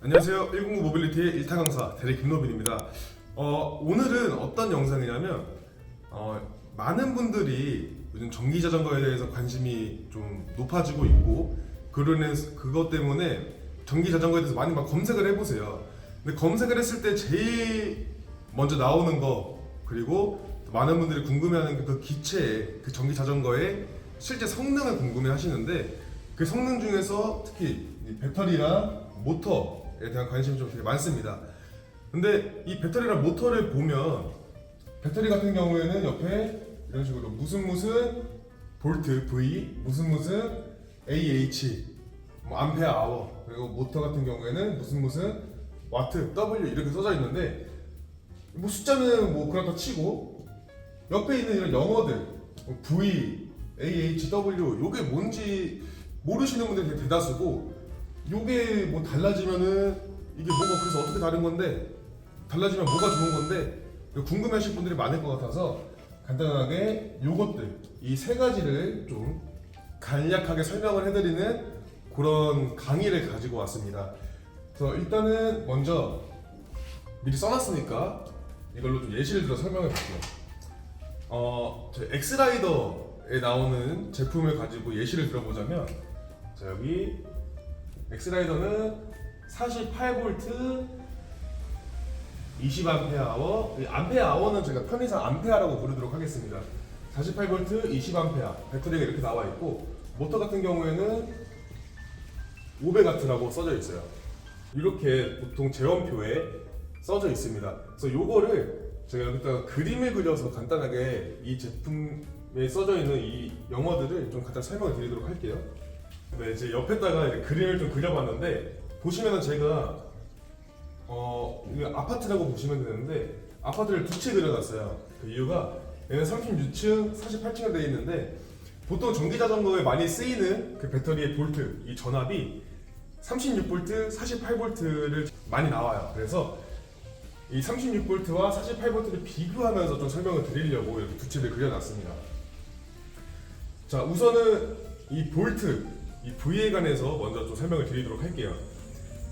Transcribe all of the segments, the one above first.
안녕하세요. 109 모빌리티의 1타 강사 대리 김노빈입니다. 오늘은 어떤 영상이냐면 많은 분들이 요즘 전기 자전거에 대해서 관심이 좀 높아지고 있고 그것 때문에 전기 자전거에 대해서 많이 막 검색을 해보세요. 근데 검색을 했을 때 제일 먼저 나오는 거, 그리고 많은 분들이 궁금해하는 그 기체의 그 전기 자전거의 실제 성능을 궁금해 하시는데, 그 성능 중에서 특히 이 배터리랑 모터에 대한 관심이 좀 되게 많습니다. 근데 이 배터리랑 모터를 보면, 배터리 같은 경우에는 옆에 이런 식으로 무슨 볼트 V, 무슨 AH, 뭐 암페어 아워, 그리고 모터 같은 경우에는 무슨 와트 W 이렇게 써져 있는데, 뭐 숫자는 뭐 그렇다 치고 옆에 있는 이런 영어들 뭐 V, AH, W 요게 뭔지 모르시는 분들이 되게 대다수고, 요게 뭐 달라지면은 이게 뭐가 그래서 어떻게 다른 건데, 달라지면 뭐가 좋은 건데 궁금해하실 분들이 많을 것 같아서 간단하게 요것들 이 세 가지를 좀 간략하게 설명을 해드리는 그런 강의를 가지고 왔습니다. 그래서 일단은 먼저 미리 써놨으니까 이걸로 좀 예시를 들어 설명해 볼게요. 저희 엑스라이더에 나오는 제품을 가지고 예시를 들어보자면, 자, 여기 엑스라이더는 48V 20A, 암페어아워는 저희가 편의상 암페어라고 부르도록 하겠습니다. 48V 20A 배터리가 이렇게 나와 있고, 모터 같은 경우에는 500W라고 써져 있어요. 이렇게 보통 제원표에 써져 있습니다. 그래서 요거를 제가 여기다가 그림을 그려서 간단하게 이 제품에 써져 있는 이 영어들을 좀 간단히 설명을 드리도록 할게요. 네, 이제 옆에다가 이렇게 그림을 좀 그려봤는데, 보시면은 제가 이거 아파트라고 보시면 되는데 아파트를 두 채 그려놨어요. 그 이유가 얘는 36층, 48층으로 되어 있는데, 보통 전기 자전거에 많이 쓰이는 그 배터리의 볼트, 이 전압이 36V, 48V를 많이 나와요. 그래서 이 36V와 48V를 비교하면서 좀 설명을 드리려고 이렇게 두 칩을 그려놨습니다. 자, 우선은 이 볼트, 이 V에 관해서 먼저 좀 설명을 드리도록 할게요.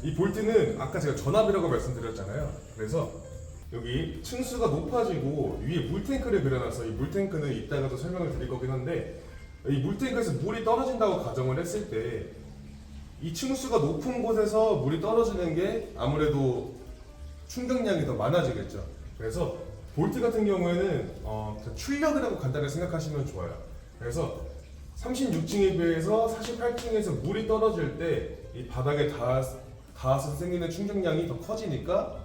이 볼트는 아까 제가 전압이라고 말씀드렸잖아요. 그래서 여기 층수가 높아지고 위에 물탱크를 그려놔서, 이 물탱크는 이따가도 설명을 드릴 거긴 한데, 이 물탱크에서 물이 떨어진다고 가정을 했을 때 이 층수가 높은 곳에서 물이 떨어지는 게 아무래도 충격량이 더 많아지겠죠. 그래서 볼트 같은 경우에는 출력이라고 간단히 생각하시면 좋아요. 그래서 36층에 비해서 48층에서 물이 떨어질 때 이 바닥에 닿아서 생기는 충격량이 더 커지니까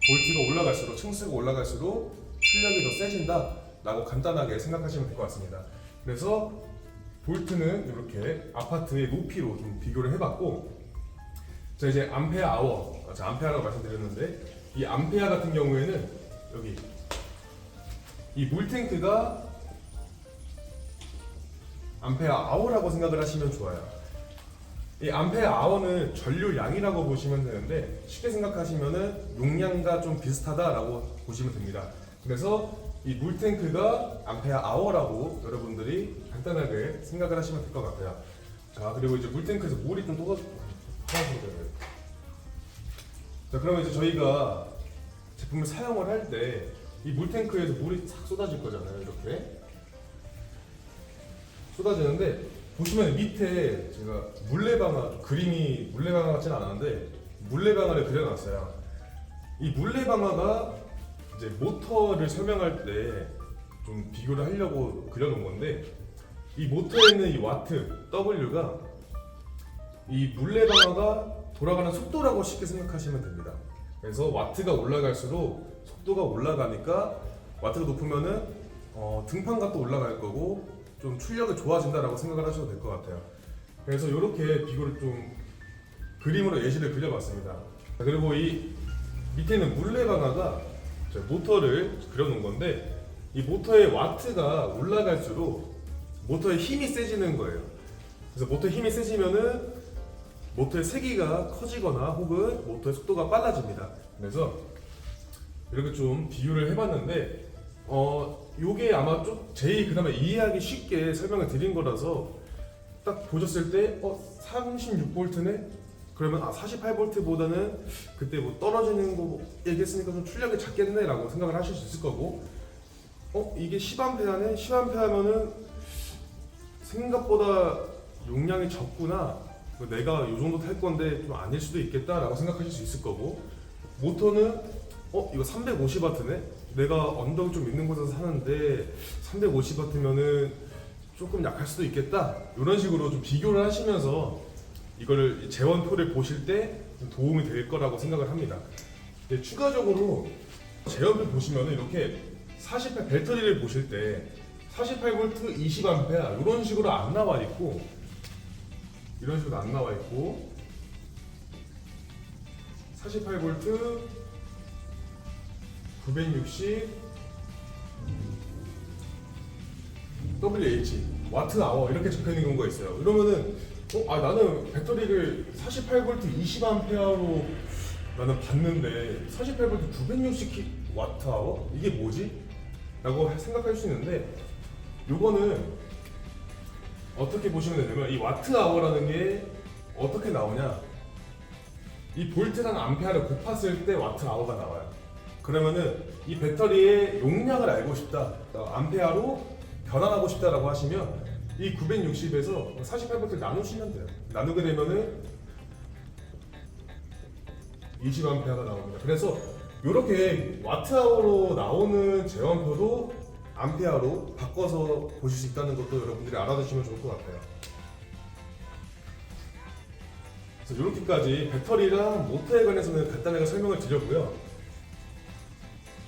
볼트가 올라갈수록, 층수가 올라갈수록 출력이 더 세진다 라고 간단하게 생각하시면 될 것 같습니다. 그래서 볼트는 이렇게 아파트의 높이로 좀 비교를 해봤고, 자, 이제 암페어 아워, 암페어라고 말씀드렸는데, 이 암페어 같은 경우에는 여기 이 물탱크가 암페어 아워라고 생각을 하시면 좋아요. 이 암페어 아워는 전류량이라고 보시면 되는데, 쉽게 생각하시면은 용량과 좀 비슷하다라고 보시면 됩니다. 그래서 이 물탱크가 암페어 아워라고 여러분들이 간단하게 생각을 하시면 될 것 같아요. 자, 그리고 이제 물탱크에서 물이 좀 떨어지면 되고요. 자, 그러면 이제 저희가 제품을 사용을 할 때 이 물탱크에서 물이 싹 쏟아질 거잖아요. 이렇게 쏟아지는데, 보시면 밑에 제가 물레방아, 그림이 물레방아 같지는 않은데 물레방아를 그려놨어요. 이 물레방아가 이제 모터를 설명할 때 좀 비교를 하려고 그려놓은 건데, 이 모터에 있는 이 와트 W가 이 물레방아가 돌아가는 속도라고 쉽게 생각하시면 됩니다. 그래서 와트가 올라갈수록 속도가 올라가니까, 와트가 높으면은 등판값도 올라갈 거고 좀 출력이 좋아진다라고 생각을 하셔도 될 것 같아요. 그래서 이렇게 비교를 좀 그림으로 예시를 그려봤습니다. 그리고 이 밑에 있는 물레방아가 모터를 그려놓은 건데, 이 모터의 와트가 올라갈수록 모터의 힘이 세지는 거예요. 그래서 모터의 힘이 세지면은 모터의 세기가 커지거나 혹은 모터의 속도가 빨라집니다. 그래서 이렇게 좀 비유를 해봤는데, 요게 아마 좀 제일 그나마 이해하기 쉽게 설명을 드린 거라서 딱 보셨을 때 36V네? 그러면 48V보다는 그때 뭐 떨어지는 거 얘기했으니까 좀 출력이 작겠네라고 생각을 하실 수 있을 거고, 이게 10A네? 10A면은 생각보다 용량이 적구나, 내가 이 정도 탈 건데 좀 아닐 수도 있겠다라고 생각하실 수 있을 거고, 모터는 이거 350W네? 내가 언덕이 좀 있는 곳에서 사는데 350W면은 조금 약할 수도 있겠다, 이런 식으로 좀 비교를 하시면서 이거를 제원표를 보실 때 좀 도움이 될 거라고 생각을 합니다. 추가적으로 제원표 보시면은 이렇게 48 배터리를 보실 때 48V 20A 이런 식으로 안 나와 있고, 이런 식으로 안 나와 있고, 48V 960 WH 와트 아워 이렇게 적혀 있는 경우가 있어요. 이러면은 나는 배터리를 48V 20A로 나는 봤는데 48V 960 와트 아워? 이게 뭐지? 라고 생각할 수 있는데, 요거는 어떻게 보시면 되냐면, 이 와트 아워라는 게 어떻게 나오냐, 이 볼트랑 암페어를 곱했을 때 와트 아워가 나와요. 그러면은 이 배터리의 용량을 알고 싶다, 암페어로 변환하고 싶다라고 하시면 이 960에서 48V를 나누시면 돼요. 나누게 되면은 20A가 나옵니다. 그래서 이렇게 와트아워로 나오는 제원표도 암페어로 바꿔서 보실 수 있다는 것도 여러분들이 알아두시면 좋을 것 같아요. 그래서 이렇게까지 배터리랑 모터에 관해서는 간단하게 설명을 드렸고요.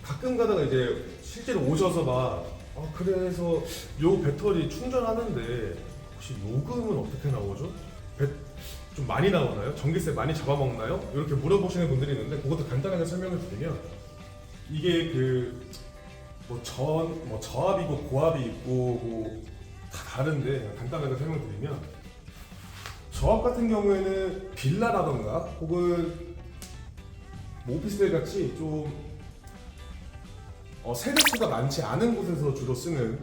가끔 가다가 이제 실제로 오셔서 그래서 요 배터리 충전하는데 혹시 요금은 어떻게 나오죠? 좀 많이 나오나요? 전기세 많이 잡아먹나요? 이렇게 물어보시는 분들이 있는데, 그것도 간단하게 설명을 드리면, 이게 저압이고 고압이 있고 다 다른데, 간단하게 설명드리면, 저압 같은 경우에는 빌라라던가 혹은 오피스텔 같이 좀 세대수가 많지 않은 곳에서 주로 쓰는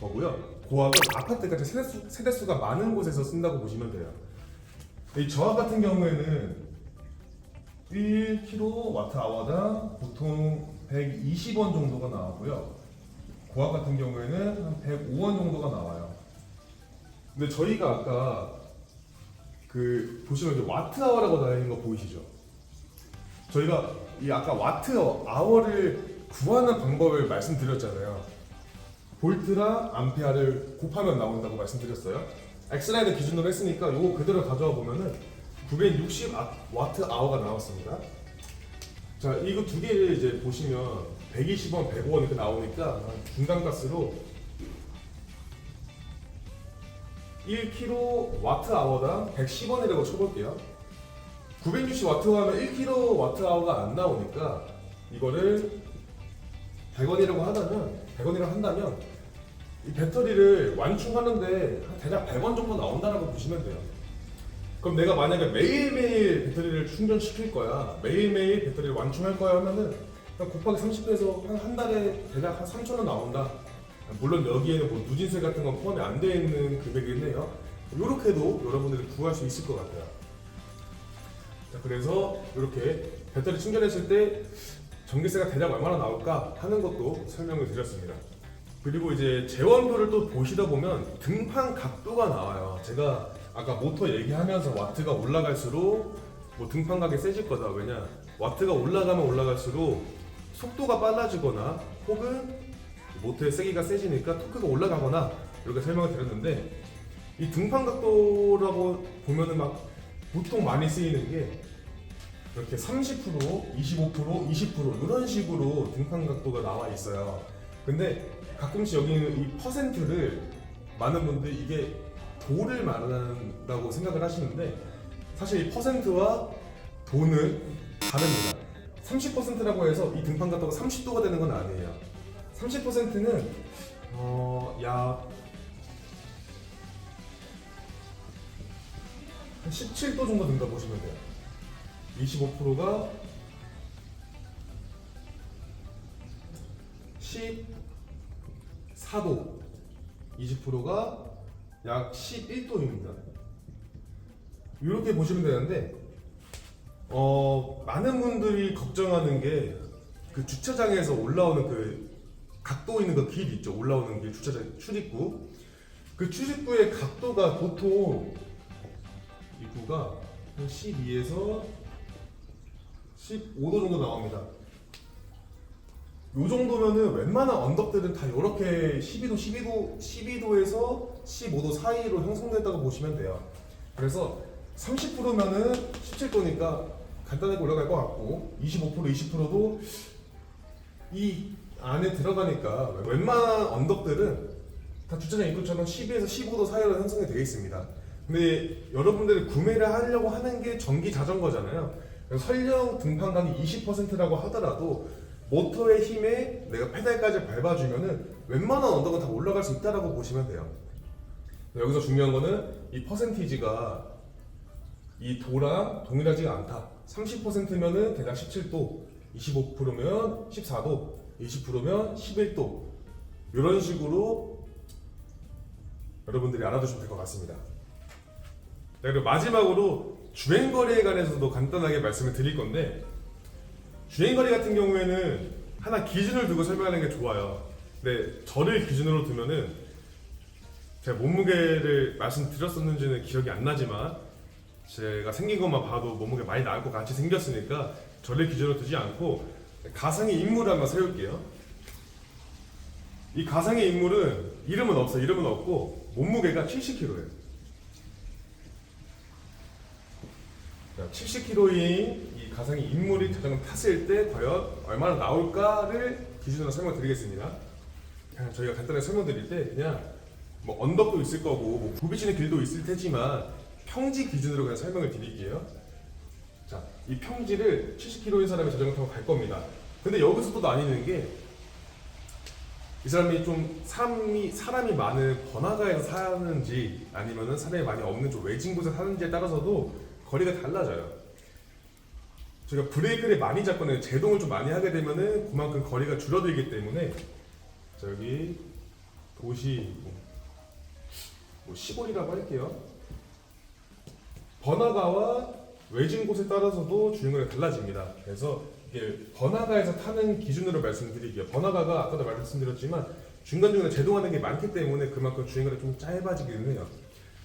거고요. 고압은 아파트같이 세대수가 많은 곳에서 쓴다고 보시면 돼요. 이 저압 같은 경우에는 1kWh당 보통 120원 정도가 나오고요. 고압 같은 경우에는 한 105원 정도가 나와요. 근데 저희가 아까 보시면 이제 와트아워라고 나와 있는 거 보이시죠? 저희가 이 아까 와트아워를 구하는 방법을 말씀드렸잖아요. 볼트랑 암페어를 곱하면 나온다고 말씀드렸어요. 엑스라인을 기준으로 했으니까 요거 그대로 가져와 보면은 960 와트 아워가 나왔습니다. 자, 이거 두 개를 이제 보시면 120원, 105원 이렇게 나오니까 중간가스로 1kWh당 110원이라고 쳐볼게요. 960W 하면 1kWh가 안 나오니까 이거를 100원이라고 한다면 이 배터리를 완충하는데 대략 100원 정도 나온다라고 보시면 돼요. 그럼 내가 만약에 매일매일 배터리를 충전시킬 거야, 매일매일 배터리를 완충할 거야 하면은 그냥 곱하기 30해서 한 달에 대략 한 3,000원 나온다. 물론 여기에는 뭐 누진세 같은 건 포함이 안 되어 있는 금액이네요. 이렇게도 여러분들이 구할 수 있을 것 같아요. 자, 그래서 이렇게 배터리 충전했을 때 전기세가 대략 얼마나 나올까 하는 것도 설명을 드렸습니다. 그리고 이제 제원표를 또 보시다 보면 등판 각도가 나와요. 제가 아까 모터 얘기하면서 와트가 올라갈수록 뭐 등판각이 세질 거다. 왜냐? 와트가 올라가면 올라갈수록 속도가 빨라지거나 혹은 모터의 세기가 세지니까 토크가 올라가거나 이렇게 설명을 드렸는데, 이 등판 각도라고 보면은 막 보통 많이 쓰이는 게 이렇게 30%, 25%, 20% 이런 식으로 등판 각도가 나와 있어요. 근데 가끔씩 여기 있는 이 퍼센트를 많은 분들이 이게 도를 말한다고 생각을 하시는데, 사실 이 퍼센트와 도는 다릅니다. 30%라고 해서 이 등판 각도가 30도가 되는 건 아니에요. 30%는 약 17도 정도 된다 보시면 돼요. 25%가 14도, 20%가 약 11도입니다. 이렇게 보시면 되는데, 많은 분들이 걱정하는 게 그 주차장에서 올라오는 그 각도 있는 그 길 있죠. 올라오는 길 주차장 출입구. 그 출입구의 각도가 보통 입구가 12에서 15도 정도 나옵니다. 요 정도면은 웬만한 언덕들은 다 이렇게 12도에서 15도 사이로 형성됐다고 보시면 돼요. 그래서 30%면은 17도니까 간단하게 올라갈 것 같고 25%, 20%도 이 안에 들어가니까 웬만한 언덕들은 다 주차장 입구처럼 12에서 15도 사이로 형성이 되어 있습니다. 근데 여러분들이 구매를 하려고 하는 게 전기 자전거잖아요. 설령 등판감이 20%라고 하더라도 모터의 힘에 내가 페달까지 밟아주면은 웬만한 언덕은 다 올라갈 수 있다라고 보시면 돼요. 여기서 중요한 거는 이 퍼센티지가 이 도랑 동일하지가 않다. 30%면은 대략 17도, 25%면 14도, 20%면 11도. 이런 식으로 여러분들이 알아두시면 될 것 같습니다. 자, 그리고 마지막으로 주행거리에 관해서도 간단하게 말씀을 드릴 건데, 주행거리 같은 경우에는 하나 기준을 두고 설명하는 게 좋아요. 근데 저를 기준으로 두면은 제가 몸무게를 말씀드렸었는지는 기억이 안 나지만 제가 생긴 것만 봐도 몸무게 많이 나을 것 같이 생겼으니까 저를 기준으로 두지 않고 가상의 인물을 한번 세울게요. 이 가상의 인물은 이름은 없어. 이름은 없고 몸무게가 70kg예요. 70kg인 이 가상의 인물이 자전거 탔을 때 과연 얼마나 나올까를 기준으로 설명드리겠습니다. 그냥 저희가 간단하게 설명드릴 때 그냥 뭐 언덕도 있을 거고 뭐 부비치는 길도 있을 테지만 평지 기준으로 그냥 설명을 드릴게요. 자, 이 평지를 70kg인 사람이 자전거 타고 갈 겁니다. 근데 여기서 또 나뉘는 게 이 사람이 좀 사람이 많은 번화가에서 사는지 아니면은 사람이 많이 없는 좀 외진 곳에 사는지에 따라서도 거리가 달라져요. 저희가 브레이크를 많이 잡거나 제동을 좀 많이 하게 되면은 그만큼 거리가 줄어들기 때문에 자, 여기 도시 뭐 시골이라고 할게요. 번화가와 외진 곳에 따라서도 주행거리가 달라집니다. 그래서 이게 번화가에서 타는 기준으로 말씀드릴게요. 번화가가 아까도 말씀드렸지만 중간중간에 제동하는 게 많기 때문에 그만큼 주행거리가 좀 짧아지기는 해요.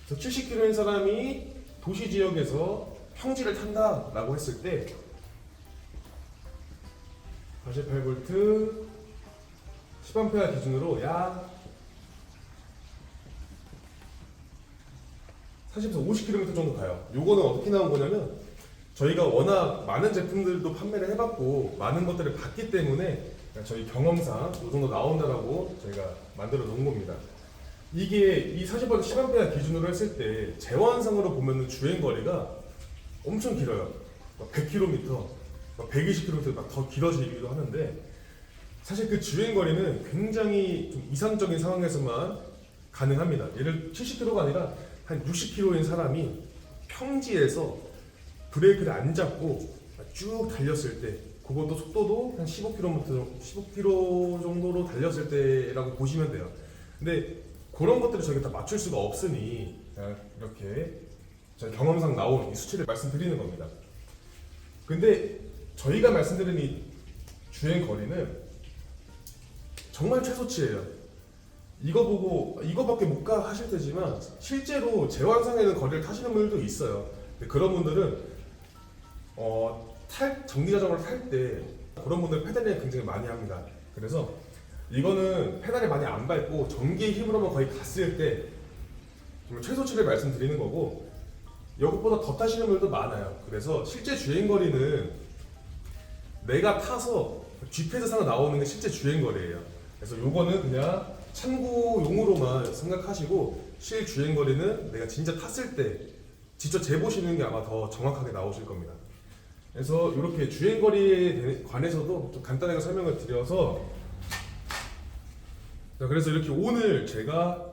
그래서 70km인 사람이 도시 지역에서 평지를 탄다라고 했을 때 48V 10A 기준으로 약 40에서 50km 정도 가요. 요거는 어떻게 나온 거냐면 저희가 워낙 많은 제품들도 판매를 해봤고 많은 것들을 봤기 때문에 저희 경험상 이 정도 나온다라고 저희가 만들어 놓은 겁니다. 이게 이 40V 10A 기준으로 했을 때 제원상으로 보면은 주행거리가 엄청 길어요. 100km, 120km 막 더 길어지기도 하는데 사실 그 주행거리는 굉장히 좀 이상적인 상황에서만 가능합니다. 예를 70km가 아니라 한 60km인 사람이 평지에서 브레이크를 안 잡고 쭉 달렸을 때 그것도 속도도 한 15km 정도로 달렸을 때라고 보시면 돼요. 근데 그런 것들을 저희가 다 맞출 수가 없으니 이렇게 저희 경험상 나온 이 수치를 말씀드리는 겁니다. 근데 저희가 말씀드린 이 주행 거리는 정말 최소치예요. 이거 보고 이거밖에 못 가 하실 테지만 실제로 제왕상에는 거리를 타시는 분들도 있어요. 근데 그런 분들은 전기자전거를 탈 때 그런 분들 페달링을 굉장히 많이 합니다. 그래서 이거는 페달을 많이 안 밟고 전기의 힘으로만 거의 갔을 때 정말 최소치를 말씀드리는 거고 이것보다 더 타시는 분들도 많아요. 그래서 실제 주행거리는 내가 타서 GPS상으로 나오는 게 실제 주행거리예요. 그래서 요거는 그냥 참고용으로만 생각하시고 실 주행거리는 내가 진짜 탔을 때 직접 재보시는 게 아마 더 정확하게 나오실 겁니다. 그래서 이렇게 주행거리에 관해서도 좀 간단하게 설명을 드려서 그래서 이렇게 오늘 제가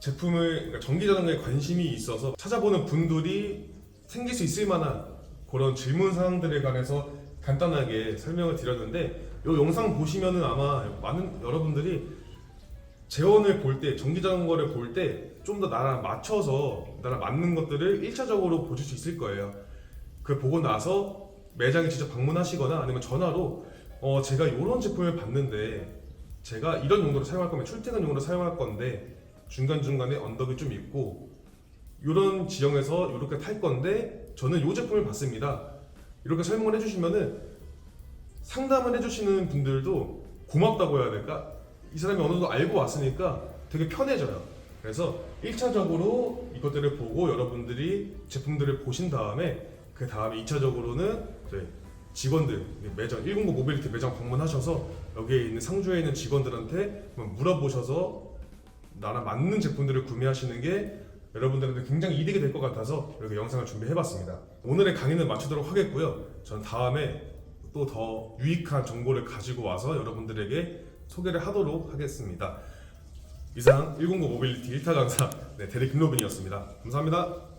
제품을 그러니까 전기자전거에 관심이 있어서 찾아보는 분들이 생길 수 있을 만한 그런 질문 사항들에 관해서 간단하게 설명을 드렸는데 이 영상 보시면은 아마 많은 여러분들이 재원을 볼 때, 전기자전거를 볼 때 좀 더 나랑 맞춰서 나랑 맞는 것들을 1차적으로 보실 수 있을 거예요. 그걸 보고 나서 매장에 직접 방문하시거나 아니면 전화로 제가 이런 제품을 봤는데 제가 이런 용도로 사용할 거면 출퇴근용으로 사용할 건데 중간중간에 언덕이 좀 있고 이런 지형에서 이렇게 탈 건데 저는 이 제품을 봤습니다. 이렇게 설명을 해주시면은 상담을 해주시는 분들도 고맙다고 해야 될까? 이 사람이 어느 정도 알고 왔으니까 되게 편해져요. 그래서 1차적으로 이것들을 보고 여러분들이 제품들을 보신 다음에 그 다음에 2차적으로는 직원들 매장 109 모빌리티 매장 방문하셔서 여기에 있는 상주에 있는 직원들한테 한번 물어보셔서 나랑 맞는 제품들을 구매하시는 게 여러분들한테 굉장히 이득이 될 것 같아서 이렇게 영상을 준비해봤습니다. 오늘의 강의는 마치도록 하겠고요. 전 다음에 또 더 유익한 정보를 가지고 와서 여러분들에게 소개를 하도록 하겠습니다. 이상 109 모빌리티 1타 강사 대리 김로빈이었습니다. 감사합니다.